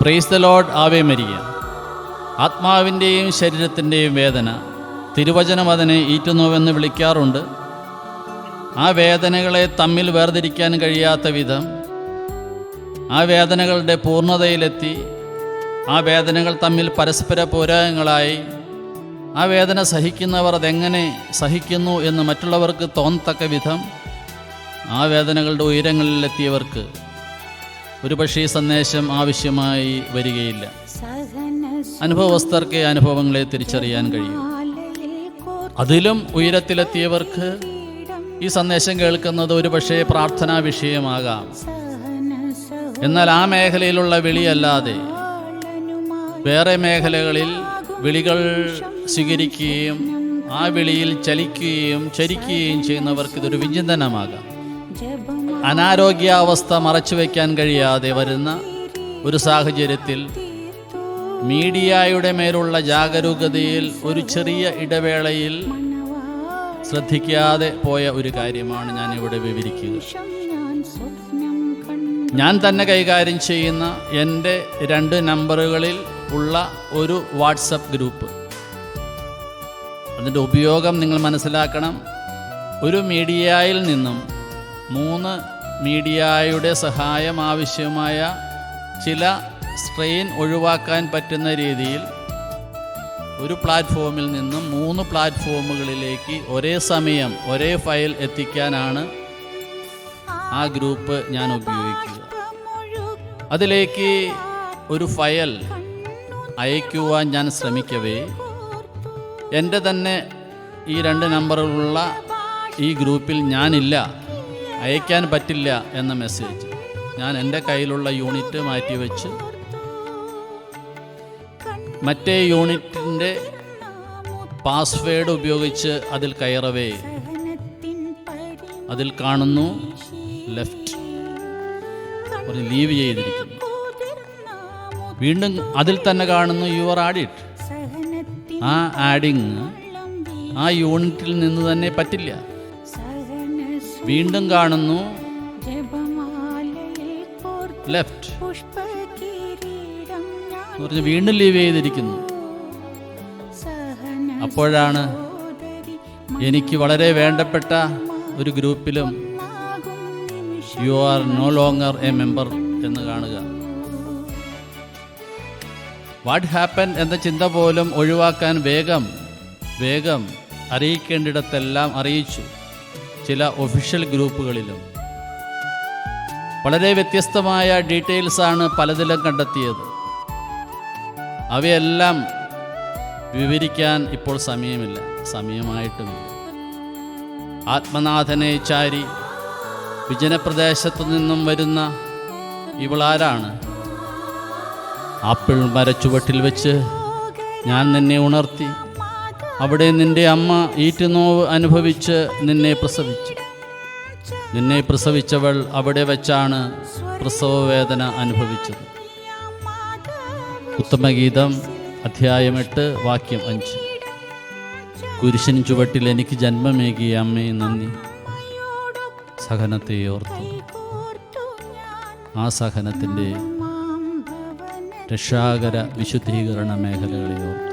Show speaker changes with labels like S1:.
S1: Price the Lord. Ave Maria. ആത്മാവിൻ്റെയും ശരീരത്തിൻ്റെയും വേദന, തിരുവചനം അതിനെ ഈറ്റുനോവെന്ന് വിളിക്കാറുണ്ട്. ആ വേദനകളെ തമ്മിൽ വേർതിരിക്കാൻ കഴിയാത്ത വിധം ആ വേദനകളുടെ പൂർണ്ണതയിലെത്തി, ആ വേദനകൾ തമ്മിൽ പരസ്പര പോരായങ്ങളായി, ആ വേദന സഹിക്കുന്നവർ അതെങ്ങനെ സഹിക്കുന്നു എന്ന് മറ്റുള്ളവർക്ക് തോന്നത്തക്ക വിധം ആ വേദനകളുടെ ഉയരങ്ങളിലെത്തിയവർക്ക് ഒരുപക്ഷേ ഈ സന്ദേശം ആവശ്യമായി വരികയില്ല. അനുഭവസ്ഥർക്ക് അനുഭവങ്ങളെ തിരിച്ചറിയാൻ കഴിയും. അതിലും ഉയരത്തിലെത്തിയവർക്ക് ഈ സന്ദേശം കേൾക്കുന്നത് ഒരുപക്ഷേ പ്രാർത്ഥനാ വിഷയമാകാം. എന്നാൽ ആ മേഖലയിലുള്ള വിളിയല്ലാതെ വേറെ മേഖലകളിൽ വിളികൾ സ്വീകരിക്കുകയും ആ വിളിയിൽ ചരിക്കുകയും ചെയ്യുന്നവർക്ക് ഇതൊരു വിചിന്തനമാകാം. അനാരോഗ്യാവസ്ഥ മറച്ചു വയ്ക്കാൻ കഴിയാതെ വരുന്ന ഒരു സാഹചര്യത്തിൽ മീഡിയയുടെ മേലുള്ള ജാഗരൂകതയിൽ ഒരു ചെറിയ ഇടവേളയിൽ ശ്രദ്ധിക്കാതെ പോയ ഒരു കാര്യമാണ് ഞാൻ ഇവിടെ വിവരിക്കുക. ഞാൻ തന്നെ കൈകാര്യം ചെയ്യുന്ന എൻ്റെ 2 നമ്പറുകളിൽ ഉള്ള ഒരു വാട്സപ്പ് ഗ്രൂപ്പ്. അതിൻ്റെ ഉപയോഗം നിങ്ങൾ മനസ്സിലാക്കണം. ഒരു മീഡിയയിൽ നിന്നും 3 മീഡിയയുടെ സഹായം ആവശ്യമായ ചില സ്ട്രെയിൻ ഒഴിവാക്കാൻ പറ്റുന്ന രീതിയിൽ ഒരു പ്ലാറ്റ്ഫോമിൽ നിന്നും 3 പ്ലാറ്റ്ഫോമുകളിലേക്ക് ഒരേ സമയം ഒരേ ഫയൽ എത്തിക്കാനാണ് ആ ഗ്രൂപ്പ് ഞാൻ ഉപയോഗിക്കുക. അതിലേക്ക് ഒരു ഫയൽ അയക്കുവാൻ ഞാൻ ശ്രമിക്കവേ എൻ്റെ തന്നെ ഈ 2 നമ്പറുകളുള്ള ഈ ഗ്രൂപ്പിൽ ഞാനില്ല, അയക്കാൻ പറ്റില്ല എന്ന മെസ്സേജ്. ഞാൻ എൻ്റെ കയ്യിലുള്ള യൂണിറ്റ് മാറ്റിവെച്ച് മറ്റേ യൂണിറ്റിൻ്റെ പാസ്വേഡ് ഉപയോഗിച്ച് അതിൽ കയറവേ അതിൽ കാണുന്നു ലെഫ്റ്റ്, ഒരു ലീവ് ചെയ്തിരിക്കുന്നു. വീണ്ടും അതിൽ തന്നെ കാണുന്നു യുവർ ആഡിറ്റ്. ആ ആഡിങ് ആ യൂണിറ്റിൽ നിന്ന് തന്നെ പറ്റില്ല. വീണ്ടും കാണുന്നു ലെഫ്റ്റ്, പറഞ്ഞ് വീണ്ടും ലീവ് ചെയ്തിരിക്കുന്നു. അപ്പോഴാണ് എനിക്ക് വളരെ വേണ്ടപ്പെട്ട ഒരു ഗ്രൂപ്പിലും you are no longer a member എന്ന് കാണുക. വാട്ട് ഹാപ്പൻ എന്ന ചിന്ത പോലും ഒഴിവാക്കാൻ വേഗം അറിയിക്കേണ്ടിടത്തെല്ലാം അറിയിച്ചു. ചില ഒഫീഷ്യൽ ഗ്രൂപ്പുകളിലും വളരെ വ്യത്യസ്തമായ ഡീറ്റെയിൽസാണ് പലതിലും കണ്ടെത്തിയത്. അവയെല്ലാം വിവരിക്കാൻ ഇപ്പോൾ സമയമായിട്ടുമില്ല. ആത്മനാഥനെ ചാരി വിജനപ്രദേശത്തു നിന്നും വരുന്ന ഇവളാരാണ്? ആപ്പിൾ മരച്ചുവട്ടിൽ വെച്ച് ഞാൻ നിന്നെ ഉണർത്തി. അവിടെ നിന്റെ അമ്മ ഈറ്റുനോവ് അനുഭവിച്ച് നിന്നെ പ്രസവിച്ചവൾ അവിടെ വെച്ചാണ് പ്രസവവേദന അനുഭവിച്ചത്. ഉത്തമഗീതം അധ്യായം 8 വാക്യം 5. കുരിശിൻ ചുവട്ടിൽ എനിക്ക് ജന്മമേകിയ അമ്മേ നന്ദി. സഹനത്തെ ഓർത്തു, ആ സഹനത്തിൻ്റെ രക്ഷാകര വിശുദ്ധീകരണ മേഖലകളെ ഓർത്തു.